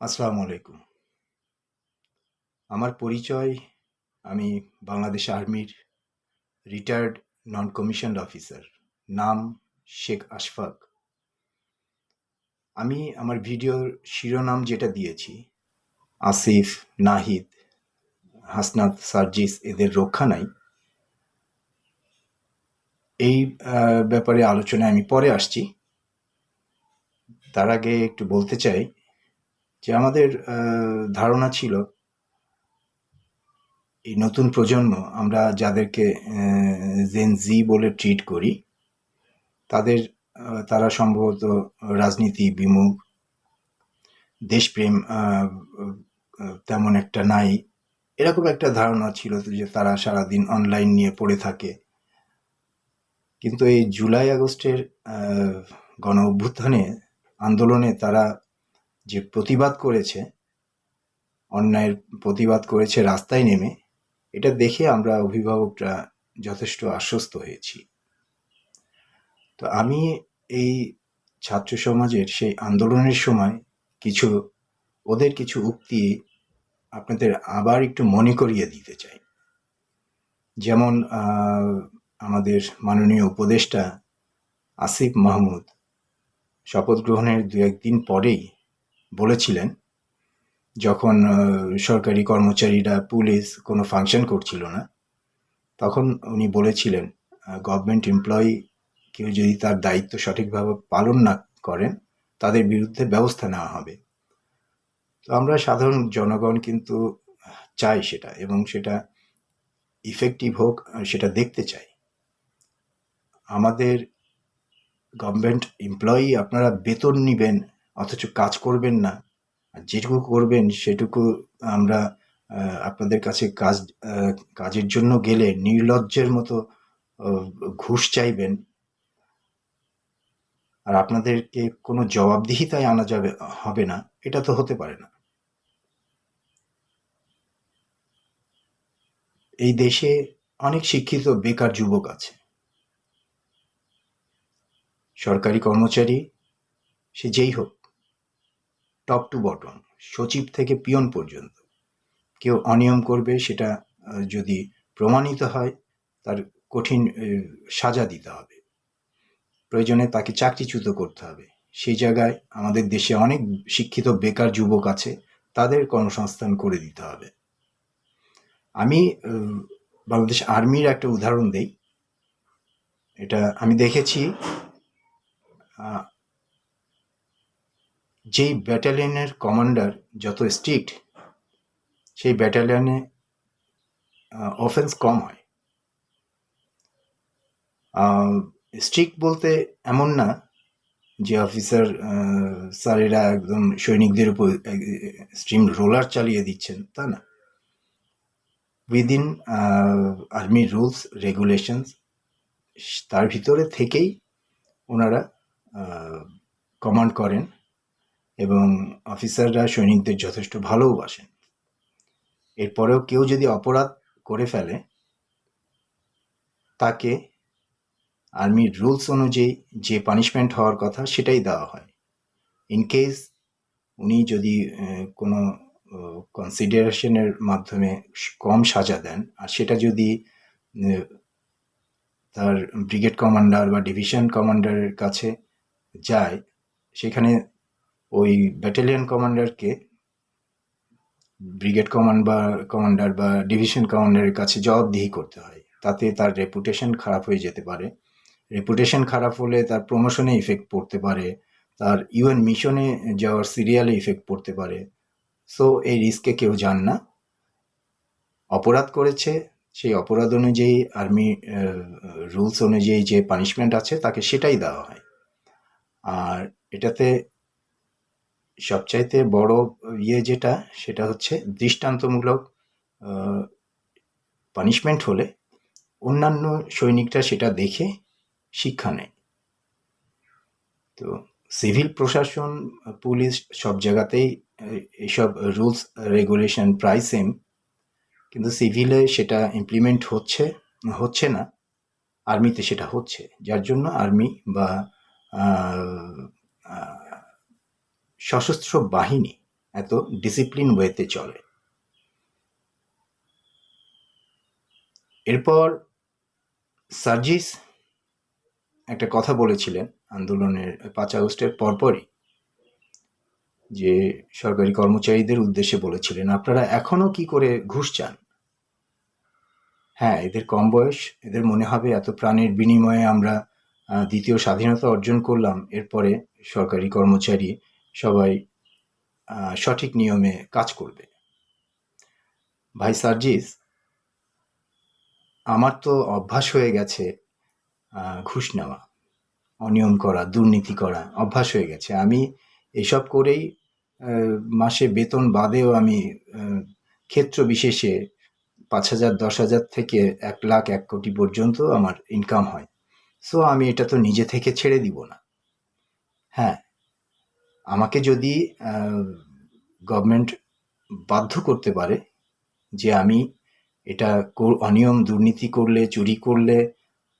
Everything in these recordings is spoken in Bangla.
আসসালামু আলাইকুম। আমার পরিচয়, আমি বাংলাদেশ আর্মির রিটায়ার্ড নন কমিশনড অফিসার। নাম শেখ আশফাক। আমি আমার ভিডিওর শিরোনাম যেটা দিয়েছি, আসিফ, নাহিদ, হাসনাত, সার্জিস এদের রক্ষা নাই, এই ব্যাপারে আলোচনায় আমি পরে আসছি। তার আগে একটু বলতে চাই যে আমাদের ধারণা ছিল এই নতুন প্রজন্ম, আমরা যাদেরকে জেন জি বলে ট্রিট করি, তারা সম্ভবত রাজনীতি বিমুখ, দেশপ্রেম তেমন একটা নাই, এরকম একটা ধারণা ছিল যে তারা সারাদিন অনলাইন নিয়ে পড়ে থাকে। কিন্তু এই জুলাই আগস্টের গণ অভ্যুত্থানে আন্দোলনে তারা যে প্রতিবাদ করেছে, অন্যায়ের প্রতিবাদ করেছে রাস্তায় নেমে, এটা দেখে আমরা অভিভাবকরা যথেষ্ট আশ্বস্ত হয়েছি। তো আমি এই ছাত্র সমাজের সেই আন্দোলনের সময় ওদের কিছু উক্তি আপনাদের আবার একটু মনে করিয়ে দিতে চাই। যেমন আমাদের মাননীয় উপদেষ্টা আসিফ মাহমুদ শপথ গ্রহণের ২-১ দিন পরেই বলেছিলেন, যখন সরকারি কর্মচারীরা, পুলিশ কোনো ফাংশন করছিল না, তখন উনি বলেছিলেন গভর্নমেন্ট এমপ্লয়ি কেউ যদি তার দায়িত্ব সঠিকভাবে পালন না করেন, তাদের বিরুদ্ধে ব্যবস্থা নেওয়া হবে। তো আমরা সাধারণ জনগণ কিন্তু চাই সেটা, এবং সেটা ইফেক্টিভ হোক, সেটা দেখতে চাই। আমাদের গভর্নমেন্ট এমপ্লয়ি, আপনারা বেতন নিবেন অথচ কাজ করবেন না, আর যেটুকু করবেন সেটুকু আমরা আপনাদের কাছে কাজের জন্য গেলে নির্লজ্জের মতো ঘুষ চাইবেন, আর আপনাদেরকে কোনো জবাবদিহিতায় আনা হবে না, এটা তো হতে পারে না। এই দেশে অনেক শিক্ষিত বেকার যুবক আছে, সরকারি কর্মচারী সে যেই হোক, টপ টু বটম, সচিব থেকে পিয়ন পর্যন্ত, কেউ অনিয়ম করবে, সেটা যদি প্রমাণিত হয়, তার কঠিন সাজা দিতে হবে, প্রয়োজনে তাকে চাকরিচ্যুত করতে হবে। সেই জায়গায় আমাদের দেশে অনেক শিক্ষিত বেকার যুবক আছে, তাদের কর্মসংস্থান করে দিতে হবে। আমি বাংলাদেশ আর্মির একটা উদাহরণ দেই। এটা আমি দেখেছি, যেই ব্যাটালিয়নের কমান্ডার যত স্ট্রিক্ট, সেই ব্যাটালিয়নে অফেন্স কম হয়। স্ট্রিক্ট বলতে এমন না যে অফিসার স্যারেরা একদম সৈনিকদের উপর স্ট্রিম রোলার চালিয়ে দিচ্ছেন, তা না। উইদিন আর্মি রুলস রেগুলেশনস, তার ভিতরে থেকেই ওনারা কমান্ড করেন, এবং অফিসাররা সৈনিকদের যথেষ্ট ভালোবাসেন। এরপরেও কেউ যদি অপরাধ করে ফেলে, তাকে আর্মির রুলস অনুযায়ী যে পানিশমেন্ট হওয়ার কথা সেটাই দেওয়া হয়। ইনকেস উনি যদি কোনো কনসিডারেশনের মাধ্যমে কম সাজা দেন, আর সেটা যদি তার ব্রিগেড কমান্ডার বা ডিভিশন কমান্ডারের কাছে যায়, সেখানে ওই ব্যাটালিয়ন কমান্ডারকে ব্রিগেড কমান্ডার বা ডিভিশন কমান্ডারের কাছে জবাবদিহি করতে হয়। তাতে তার রেপুটেশন খারাপ হয়ে যেতে পারে। রেপুটেশন খারাপ হলে তার প্রমোশনে ইফেক্ট পড়তে পারে, তার ইউএন মিশনে যাওয়ার সিরিয়ালে ইফেক্ট পড়তে পারে। সো এই রিস্কে কেউ যান না। অপরাধ করেছে, সেই অপরাধ অনুযায়ী আর্মি রুলস অনুযায়ী যে পানিশমেন্ট আছে তাকে সেটাই দেওয়া হয়। আর এটাতে সবচাইতে বড় যেটা, সেটা হচ্ছে দৃষ্টান্তমূলক পানিশমেন্ট হলে অন্যান্য সৈনিকরা সেটা দেখে শিক্ষা নেয়। তো সিভিল প্রশাসন, পুলিশ, সব জায়গাতেই এইসব রুলস রেগুলেশন প্রায় সেম, কিন্তু সিভিলে সেটা ইমপ্লিমেন্ট হচ্ছে না, আর্মিতে সেটা হচ্ছে। যার জন্য আর্মি বা সশস্ত্র বাহিনী এত ডিসিপ্লিন ওয়েতে চলে। এরপর সার্জিস একটা কথা বলেছিলেন আন্দোলনের 5 আগস্টের পরপরই, যে সরকারি কর্মচারীদের উদ্দেশ্যে বলেছিলেন, আপনারা এখনো কি করে ঘুষ চান? হ্যাঁ, এদের কম বয়স, এদের মনে হবে এত প্রাণের বিনিময়ে আমরা দ্বিতীয় স্বাধীনতা অর্জন করলাম, এরপরে সরকারি কর্মচারী সবাই সঠিক নিয়মে কাজ করবে। ভাই সার্জিস, আমার তো অভ্যাস হয়ে গেছে ঘুষ নেওয়া, অনিয়ম করা, দুর্নীতি করা অভ্যাস হয়ে গেছে। আমি এসব করেই মাসে বেতন বাদেও আমি ক্ষেত্র বিশেষে 5,000, 10,000 থেকে 1 লাখ, 1 কোটি পর্যন্ত আমার ইনকাম হয়। সো আমি এটা তো নিজে থেকে ছেড়ে দিব না। হ্যাঁ, আমাকে যদি গভর্নমেন্ট বাধ্য করতে পারে যে আমি এটা অনিয়ম দুর্নীতি করলে, চুরি করলে,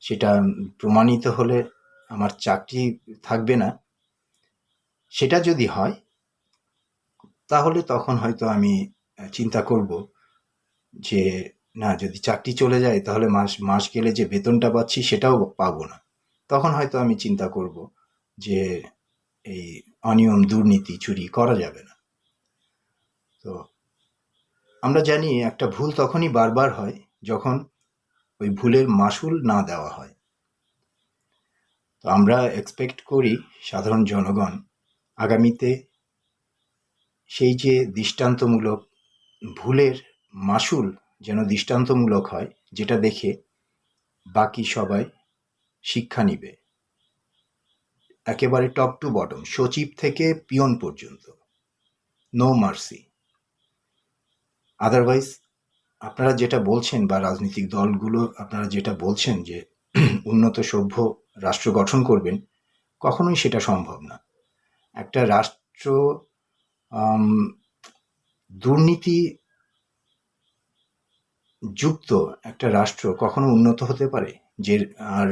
সেটা প্রমাণিত হলে আমার চাকরি থাকবে না, সেটা যদি হয় তাহলে তখন হয়তো আমি চিন্তা করব যে না, যদি চাকরি চলে যায় তাহলে মাস গেলে যে বেতনটা পাচ্ছি সেটাও পাবো না। তখন হয়তো আমি চিন্তা করব যে এই অনিয়ম দুর্নীতি চুরি করা যাবে না। তো আমরা জানি একটা ভুল তখনই বারবার হয় যখন ওই ভুলের মাসুল না দেওয়া হয়। তো আমরা এক্সপেক্ট করি সাধারণ জনগণ আগামীতে সেই যে দৃষ্টান্তমূলক ভুলের মাসুল যেন দৃষ্টান্তমূলক হয়, যেটা দেখে বাকি সবাই শিক্ষা নিবে। একেবারে টপ টু বটম, সচিব থেকে পিয়ন পর্যন্ত, নো মার্সি। আদারওয়াইজ আপনারা যেটা বলছেন বা রাজনৈতিক দলগুলো আপনারা যেটা বলছেন যে উন্নত সভ্য রাষ্ট্র গঠন করবেন, কখনোই সেটা সম্ভব না। একটা রাষ্ট্র দুর্নীতি যুক্ত একটা রাষ্ট্র কখনো উন্নত হতে পারে? যে আর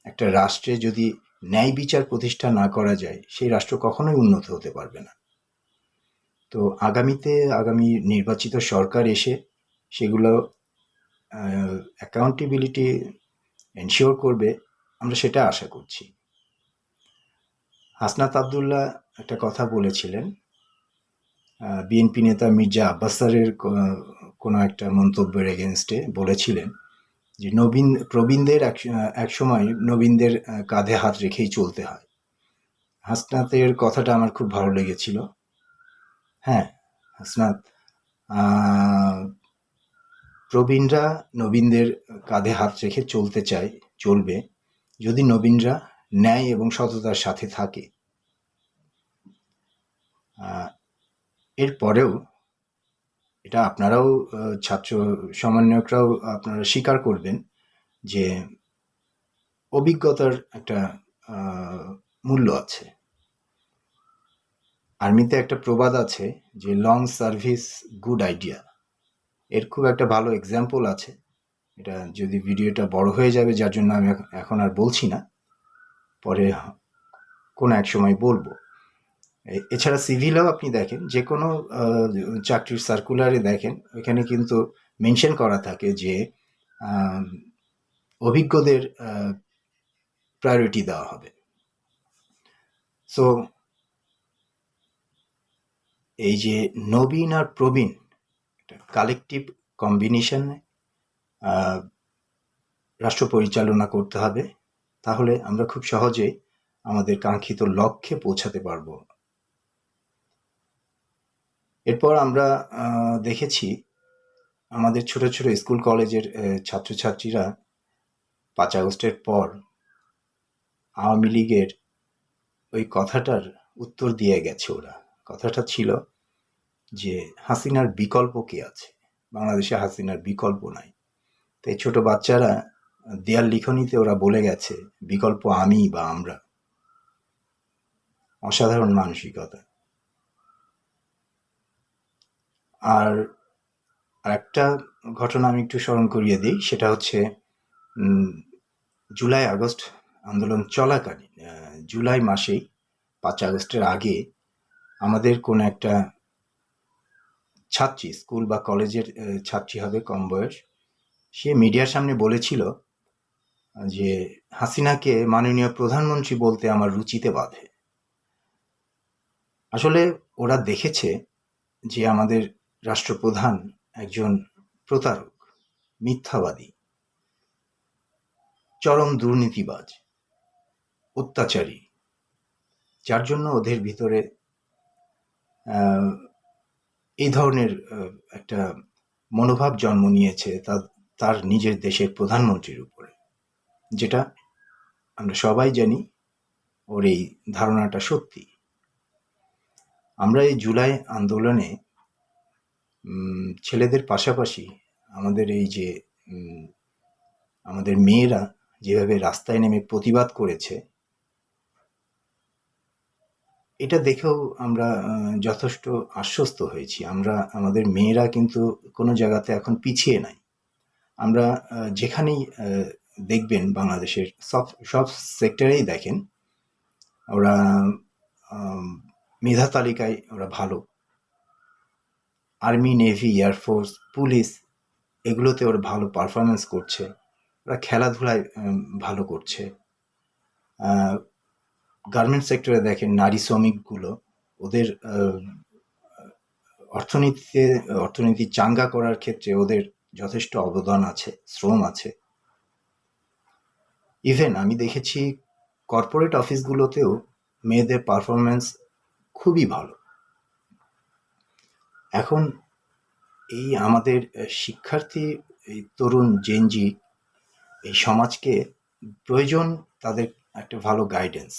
একটা রাষ্ট্রে যদি ন্যায় বিচার প্রতিষ্ঠা না করা যায়, সেই রাষ্ট্র কখনোই উন্নত হতে পারবে না। তো আগামী নির্বাচিত সরকার এসে সেগুলো অ্যাকাউন্টেবিলিটি এনশিওর করবে, আমরা সেটা আশা করছি। হাসনাত আবদুল্লাহ একটা কথা বলেছিলেন, বিএনপি নেতা মির্জা আব্বাস স্যারের কোনো একটা মন্তব্যের এগেনস্টে বলেছিলেন যে প্রবীণদের এক সময় নবীনদের কাঁধে হাত রেখেই চলতে হয়। হাসনাতের কথাটা আমার খুব ভালো লেগেছিল। হ্যাঁ, হাসনাত, প্রবীণরা নবীনদের কাঁধে হাত রেখে চলতে চায়, চলবে, যদি নবীনরা ন্যায় এবং সততার সাথে থাকে। এরপরেও এটা আপনারাও ছাত্র সমন্বয়করাও আপনারা স্বীকার করবেন যে অভিজ্ঞতার একটা মূল্য আছে। আর্মিতে একটা প্রবাদ আছে যে লং সার্ভিস গুড আইডিয়া, এর খুব একটা ভালো এক্সাম্পল আছে। এটা যদি ভিডিওটা বড় হয়ে যাবে, যার জন্য আমি এখন আর বলছি না, পরে কোনো এক সময় বলবো। এছাড়া সিভিলেও আপনি দেখেন, যে কোনো চাকরির সার্কুলারে দেখেন, এখানে কিন্তু মেনশন করা থাকে যে অভিজ্ঞদের প্রায়োরিটি দেওয়া হবে। সো এই যে নবীন আর প্রবীণ কালেকটিভ কম্বিনেশনে রাষ্ট্র পরিচালনা করতে হবে, তাহলে আমরা খুব সহজে আমাদের কাঙ্ক্ষিত লক্ষ্যে পৌঁছাতে পারব। এরপর আমরা দেখেছি আমাদের ছোট ছোট স্কুল কলেজের ছাত্রছাত্রীরা 5 আগস্টের পর আওয়ামী লীগের ওই কথাটার উত্তর দিয়ে গেছে। ওরা কথাটা ছিল যে হাসিনার বিকল্প কে আছে, বাংলাদেশে হাসিনার বিকল্প নাই। তাই ছোট বাচ্চারা দেয়াল লিখনিতে ওরা বলে গেছে বিকল্প আমি বা আমরা। অসাধারণ মানসিকতা। আর একটা ঘটনা আমি একটু স্মরণ করিয়ে দিই, সেটা হচ্ছে জুলাই আগস্ট আন্দোলন চলাকালীন জুলাই মাসেই 5 আগস্টের আগে আমাদের কোনো একটা ছাত্রী, স্কুল বা কলেজের ছাত্রী হবে, কম বয়স। সে মিডিয়ার সামনে বলেছিল যে হাসিনাকে মাননীয় প্রধানমন্ত্রী বলতে আমার রুচিতে বাধে। আসলে ওরা দেখেছে যে আমাদের রাষ্ট্রপ্রধান একজন প্রতারক, মিথ্যাবাদী, চরম দুর্নীতিবাজ, অত্যাচারী, যার জন্য ওদের ভিতরে এই ধরনের একটা মনোভাব জন্ম নিয়েছে তার নিজের দেশের প্রধানমন্ত্রীর উপরে, যেটা আমরা সবাই জানি ওর এই ধারণাটা সত্যি। আমরা এই জুলাই আন্দোলনে ছেলেদের পাশাপাশি আমাদের এই যে আমাদের মেয়েরা যেভাবে রাস্তায় নেমে প্রতিবাদ করেছে, এটা দেখেও আমরা যথেষ্ট আশ্বস্ত হয়েছি। আমাদের মেয়েরা কিন্তু কোনো জায়গাতে এখন পিছিয়ে নাই। আমরা যেখানেই দেখবেন বাংলাদেশের সব সেক্টরেই দেখেন ওরা মেধা তালিকায় ওরা ভালো। আর্মি, নেভি, এয়ারফোর্স, পুলিশ, এগুলোতে ওরা ভালো পারফরমেন্স করছে। ওরা খেলাধুলায় ভালো করছে। গার্মেন্টস সেক্টরে দেখেন নারী শ্রমিকগুলো, ওদের অর্থনীতি চাঙ্গা করার ক্ষেত্রে ওদের যথেষ্ট অবদান আছে, শ্রম আছে। ইভেন আমি দেখেছি কর্পোরেট অফিসগুলোতেও মেয়েদের পারফরমেন্স খুবই ভালো। এখন এই আমাদের শিক্ষার্থী, এই তরুণ জেনজি, এই সমাজকে প্রয়োজন তাদের একটা ভালো গাইডেন্স।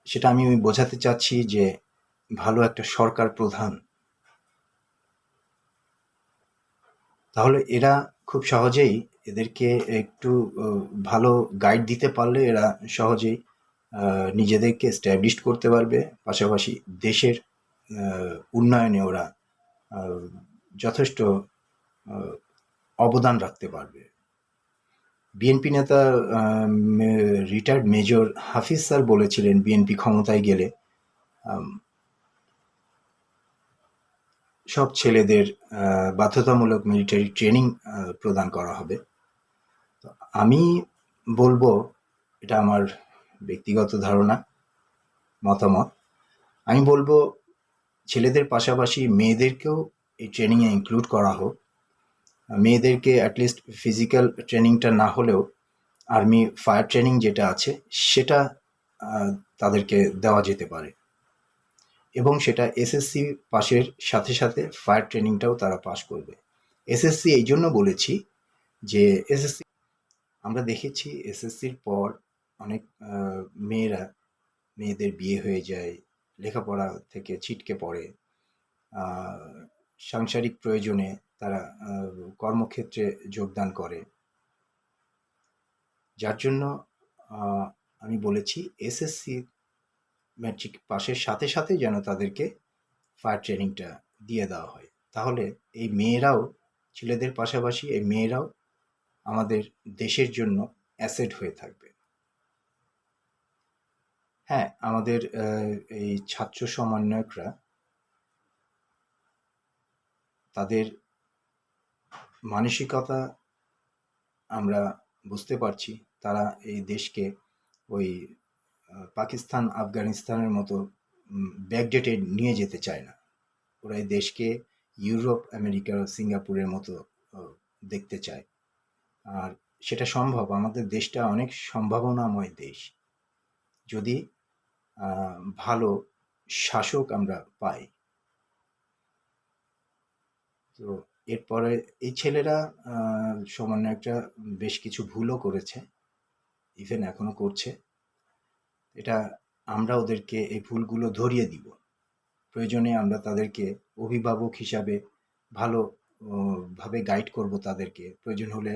সেটা আমি বোঝাতে চাচ্ছি যে ভালো একটা সরকার প্রধান, তাহলে এরা খুব সহজেই এদেরকে একটু ভালো গাইড দিতে পারলে এরা সহজেই নিজেদেরকে এস্টাবলিশ করতে পারবে, পাশাপাশি দেশের উন্নয়নে ওরা যথেষ্ট অবদান রাখতে পারবে। বিএনপি নেতা রিটায়ার্ড মেজর হাফিজ স্যার বলেছিলেন বিএনপি ক্ষমতায় গেলে সব ছেলেদের বাধ্যতামূলক মিলিটারি ট্রেনিং প্রদান করা হবে। আমি বলবো, এটা আমার ব্যক্তিগত ধারণা, মতামত, আমি বলবো ছেলেদের পাশাপাশি মেয়েদেরকেও এই ট্রেনিংয়ে ইনক্লুড করা হোক। মেয়েদেরকে অ্যাটলিস্ট ফিজিক্যাল ট্রেনিংটা না হলেও আর্মি ফায়ার ট্রেনিং যেটা আছে সেটা তাদেরকে দেওয়া যেতে পারে, এবং সেটা এসএসসি পাশের সাথে সাথে ফায়ার ট্রেনিংটাও তারা পাশ করবে। এসএসসি এই জন্য বলেছি যে এসএসসি আমরা দেখেছি এসএসসির পর অনেক মেয়েদের বিয়ে হয়ে যায়, লেখাপড়া থেকে ছিটকে পড়ে, সাংসারিক প্রয়োজনে তারা কর্মক্ষেত্রে যোগদান করে, যার জন্য আমি বলেছি এসএসসি ম্যাট্রিক পাশের সাথে সাথে যেন তাদেরকে ফায়ার ট্রেনিংটা দিয়ে দেওয়া হয়। তাহলে এই মেয়েরাও, ছেলেদের পাশাপাশি এই মেয়েরাও আমাদের দেশের জন্য অ্যাসেট হয়ে থাকবে। হ্যাঁ, আমাদের এই ছাত্র সমন্বয়করা তাদের মানসিকতা আমরা বুঝতে পারছি, তারা এই দেশকে ওই পাকিস্তান, আফগানিস্তানের মতো ব্যাকডেটে নিয়ে যেতে চায় না। ওরা এই দেশকে ইউরোপ, আমেরিকা, সিঙ্গাপুরের মতো দেখতে চায়। আর সেটা সম্ভব। আমাদের দেশটা অনেক সম্ভাবনাময় দেশ, যদি ভালো শাসক আমরা পাই। তো এরপরে এই ছেলেরা সমন্বয়করা বেশ কিছু ভুলও করেছে, ইভেন এখনো করছে। এটা আমরা ওদেরকে এই ভুলগুলো ধরিয়ে দিব। প্রয়োজনে আমরা তাদেরকে অভিভাবক হিসাবে ভালো ভাবে গাইড করব তাদেরকে, প্রয়োজন হলে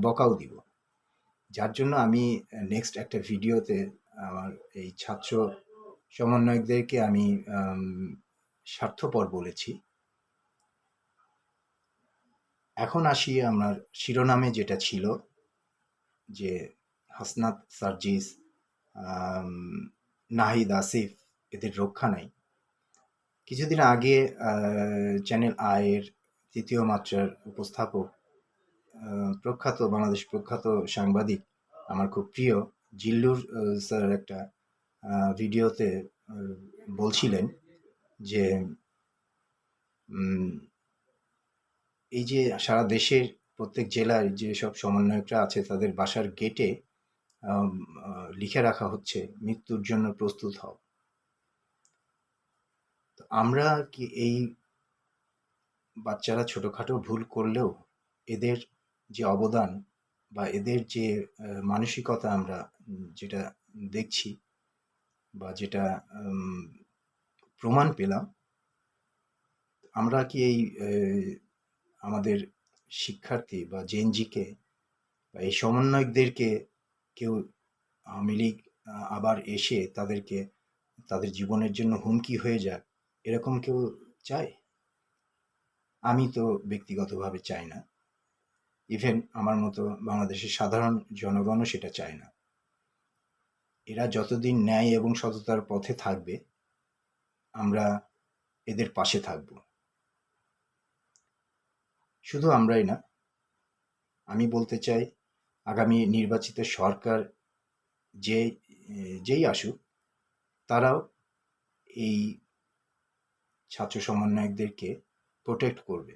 বকাও দিব। যার জন্য আমি নেক্সট একটা ভিডিওতে আমার এই ছাত্র সমন্বয়কদেরকে আমি স্বার্থপর বলেছি। এখন আসি আমার শিরোনামে যেটা ছিল যে হাসনাত, সার্জিস, নাহিদ, আসিফ, এদের রক্ষা নাই। কিছুদিন আগে চ্যানেল আইয়ের তৃতীয় মাত্রার উপস্থাপক, বাংলাদেশ প্রখ্যাত সাংবাদিক, আমার খুব প্রিয় জিল্লুর স্যার একটা ভিডিওতে বলছিলেন যে এই যে সারা দেশের প্রত্যেক জেলায় যেসব সমন্বয়করা আছে তাদের বাসার গেটে লিখে রাখা হচ্ছে মৃত্যুর জন্য প্রস্তুত হও। তো আমরা কি এই বাচ্চারা ছোটখাটো ভুল করলেও এদের যে অবদান বা এদের যে মানসিকতা আমরা যেটা দেখছি বা যেটা প্রমাণ পেলাম, আমরা কি এই আমাদের শিক্ষার্থী বা জেনজিকে বা এই সমন্বয়কদেরকে কেউ আওয়ামী লীগ আবার এসে তাদেরকে তাদের জীবনের জন্য হুমকি হয়ে যাক, এরকম কেউ চায়? আমি তো ব্যক্তিগতভাবে চাই না। ইভেন আমার মতো বাংলাদেশের সাধারণ জনগণও সেটা চায় না। এরা যতদিন ন্যায় এবং সততার পথে থাকবে, আমরা এদের পাশে থাকব। শুধু আমরাই না, আমি বলতে চাই আগামী নির্বাচিত সরকার যেই আসুক, তারাও এই ছাত্র সমন্বয়কদেরকে প্রোটেক্ট করবে।